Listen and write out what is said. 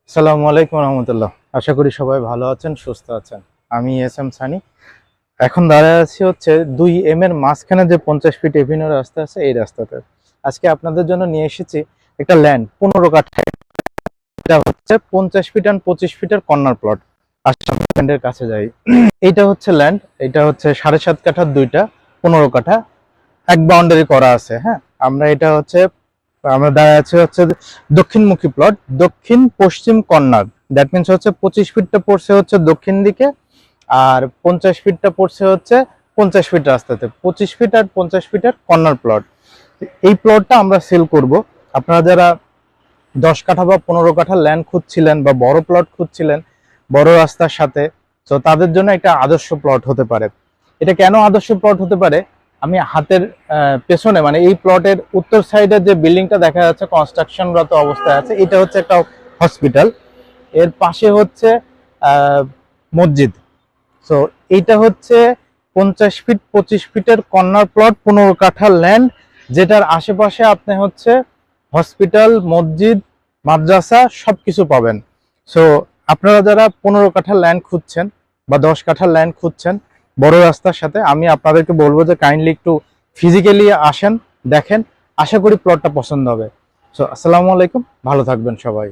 আসসালামু আলাইকুম রহমতুল্লাহ। আশা করি সবাই ভালো আছেন, সুস্থ আছেন। আমি এস এম সানি। এখন দাঁড়ায় আছি হচ্ছে 2M এর মাঝখানে যে 50 ফিট এভিনিউ রাস্তা আছে, এই রাস্তাতে আজকে আপনাদের জন্য নিয়ে এসেছি একটা ল্যান্ড 15 কাঠা। এটা হচ্ছে 50 ফিট অ্যান্ড 25 ফিটের কর্নার প্লট। আসাম ল্যান্ডের কাছে যাই। এইটা হচ্ছে ল্যান্ড, এটা হচ্ছে 7.5 কাঠার দুইটা, 15 কাঠা এক বাউন্ডারি করা আছে। হ্যাঁ, আমরা দাঁড়ায় আছি হচ্ছে দক্ষিণমুখী প্লট, দক্ষিণ পশ্চিম কর্নার। দ্যাট মিনস হচ্ছে 25 ফিটটা পড়ছে হচ্ছে দক্ষিণ দিকে, আর 50 ফিটটা পড়ছে হচ্ছে 50 ফিট রাস্তাতে। 25 ফিট আর 50 ফিটের কর্নার প্লট। এই প্লটটা আমরা সেল করব। আপনারা যারা 10 কাঠা বা 15 কাঠা ল্যান্ড খুঁজছিলেন বা বড় প্লট খুঁজছিলেন বড় রাস্তার সাথে, তো তাদের জন্য একটা আদর্শ প্লট হতে পারে। এটা কেন আদর্শ প্লট হতে পারে, আমি হাতের পেছনে মানে এই প্লটের উত্তর সাইডের যে বিল্ডিংটা দেখা যাচ্ছে কনস্ট্রাকশনরত অবস্থায় আছে, এটা হচ্ছে একটা হসপিটাল। এর পাশে হচ্ছে মসজিদ। সো এইটা হচ্ছে 50 ফিট 25 ফিটের কর্নার প্লট, 15 কাঠা ল্যান্ড, যেটার আশেপাশে আপনি হচ্ছে হসপিটাল, মসজিদ, মাদ্রাসা সবকিছু পাবেন। সো আপনারা যারা 15 কাঠা ল্যান্ড খুঁজছেন বা 10 কাঠা ল্যান্ড খুঁজছেন বড় রাস্তার সাথে, আমি আপনাদেরকে বলবো যে কাইন্ডলি একটু ফিজিক্যালি আসেন, দেখেন। আশা করি প্লটটা পছন্দ হবে। সো আসসালামু আলাইকুম, ভালো থাকবেন সবাই।